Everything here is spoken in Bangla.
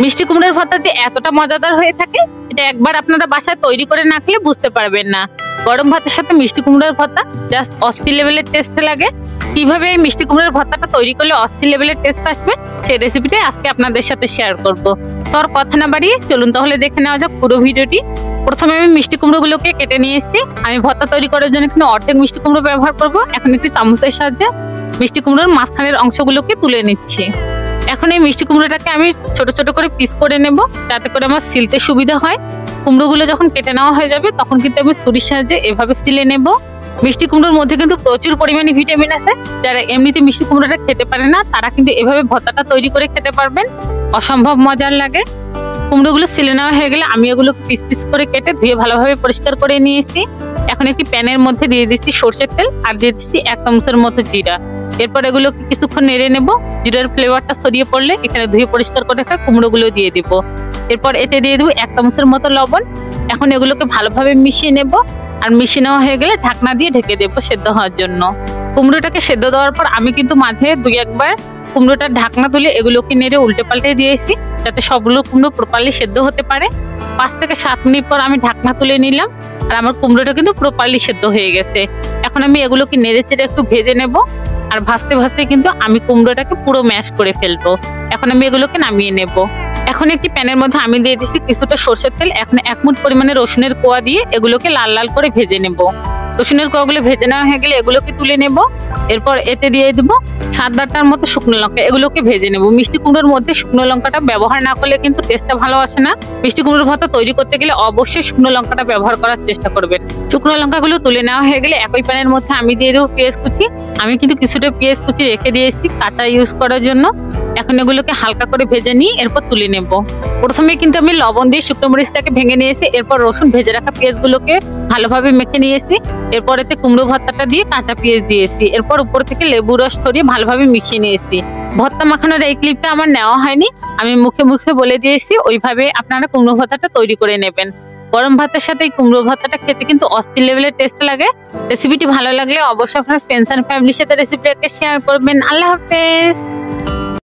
মিষ্টি কুমড়োর ভর্তা যে এতটা মজাদার হয়ে থাকে এটা একবার আপনারা বাসায় তৈরি করে না খেলে বুঝতে পারবেন না। গরম ভাতের সাথে মিষ্টি কুমড়োর ভর্তা জাস্ট অস্থির লেভেলের টেস্ট লাগে। কিভাবে এই মিষ্টি কুমড়োর ভর্তাটা তৈরি করলে অস্থির লেভেলের টেস্ট আসবে সেই রেসিপিটাই আজকে আপনাদের সাথে শেয়ার করব। সর কথা না বাড়িয়ে চলুন তাহলে দেখে নেওয়া যাক পুরো ভিডিওটি। প্রথমে আমি মিষ্টি কুমড়োগুলোকে কেটে নিয়ে এসেছি। আমি ভর্তা তৈরি করার জন্য এখানে অর্ধেক মিষ্টি কুমড়ো ব্যবহার করব। এখন একটি চামচের সাহায্যে মিষ্টি কুমড়োর মাঝখানের অংশগুলোকে তুলে নিচ্ছি। এখন এই মিষ্টি কুমড়োটাকে আমি ছোট ছোট করে পিস করে নেব, যাতে করে আমার সিলতে সুবিধা হয়। কুমড়োগুলো যখন কেটে নেওয়া হয়ে যাবে তখন কিন্তু আমি ছুরির সাহায্যে এভাবে সিলে নেব। মিষ্টি কুমড়োর মধ্যে কিন্তু প্রচুর পরিমাণে ভিটামিন আছে। যারা এমনিতে মিষ্টি কুমড়োটা খেতে পারে না তারা কিন্তু এভাবে ভর্তাটা তৈরি করে খেতে পারবেন, অসম্ভব মজার লাগে। কুমড়োগুলো সিলে নেওয়া হয়ে গেলে আমি এগুলোকে পিস পিস করে কেটে ধুয়ে ভালোভাবে পরিষ্কার করে নিয়েছি। এখন একটি প্যানের মধ্যে দিয়ে দিচ্ছি সরষের তেল আর দিয়ে দিচ্ছি 1 চামচের মতো জিরা। এরপর এগুলোকে কিছুক্ষণ নেড়ে নেব। জিরার ফ্লেভারটা ছড়িয়ে পড়লে এখানে ধুয়ে পরিষ্কার করে রাখা কুমড়োগুলো দিয়ে দিব। এরপর এতে দিয়ে দেবো 1 চামচের মতো লবণ। এখন এগুলোকে ভালোভাবে মিশিয়ে নেব, আর মিশিয়ে নেওয়া হয়ে গেলে ঢাকনা দিয়ে ঢেকে দেবো সেদ্ধ হওয়ার জন্য। কুমড়োটাকে সেদ্ধ দেওয়ার পর আমি কিন্তু মাঝে 2-1 বার কুমড়োটার ঢাকনা তুলে এগুলোকে নেড়ে উল্টে পাল্টে দিয়েছি, যাতে সবগুলো কুমড়ো প্রপারলি সেদ্ধ হতে পারে। 5 থেকে 7 মিনিট পর আমি ঢাকনা তুলে নিলাম, আর আমার কুমড়োটা কিন্তু প্রপারলি সেদ্ধ হয়ে গেছে। এখন আমি এগুলোকে নেড়ে চেড়ে একটু ভেজে নেব, আর ভাজতে ভাজতে কিন্তু আমি কুমড়োটাকে পুরো ম্যাশ করে ফেলবো। এখন আমি এগুলোকে নামিয়ে নেব। এখন একটি প্যানের মধ্যে আমি দিয়ে দিচ্ছি কিছুটা সরষের তেল। এখন 1 মুঠ পরিমাণে রসুনের কোয়া দিয়ে এগুলোকে লাল লাল করে ভেজে নেব। রসুনের কোয়াগুলো ভেজে নেওয়া হয়ে গেলে এগুলোকে তুলে নেব। এরপর এতে দিয়ে দেব 7-8টার মতো শুকনো লঙ্কা, এগুলোকে ভেজে নেব। মিষ্টি কুমড়োর মধ্যে শুকনো লঙ্কাটা ব্যবহার না করলে কিন্তু টেস্টটা ভালো আসে না। মিষ্টি কুমড়োর ভর্তা তৈরি করতে গেলে অবশ্যই শুকনো লঙ্কাটা ব্যবহার করার চেষ্টা করবেন। শুকনো লঙ্কাগুলো তুলে নেওয়া হয়ে গেলে একই প্যানের মধ্যে আমি দিয়ে দেবো পেঁয়াজ কুচি। আমি কিন্তু কিছুটা পেঁয়াজ কুচি রেখে দিয়েছি কাঁচা ইউজ করার জন্য। এখন এগুলোকে হালকা করে ভেজে নিয়ে এরপর তুলে নেব। প্রথমে কিন্তু আমি লবণ দিয়ে শুকনো মরিচটাকে ভেঙে নিয়েছি। এরপর রসুন ভেজে রাখা পেঁয়াজগুলোকে ভালোভাবে মেখে নিয়েছি। এরপর এতে কুমড়ো ভর্তাটা দিয়ে কাঁচা পেঁয়াজ দিয়েছি। এরপর উপর থেকে লেবু রস ছড়িয়ে ভালোভাবে মিশিয়ে নিয়েছি। ভর্তা মাখানোর এই ক্লিপটা আমার নেওয়া হয়নি, আমি মুখে মুখে বলে দিয়েছি। ওইভাবে আপনারা কুমড়ো ভর্তাটা তৈরি করে নেবেন। গরম ভাতের সাথে এই কুমড়ো ভর্তাটা খেতে কিন্তু অস্থির লেভেলের টেস্ট লাগে। রেসিপিটি ভালো লাগলে অবশ্যই আপনার ফ্রেন্ডস এন্ড ফ্যামিলির সাথে রেসিপিটাকে শেয়ার করবেন। আল্লাহ হাফেজ।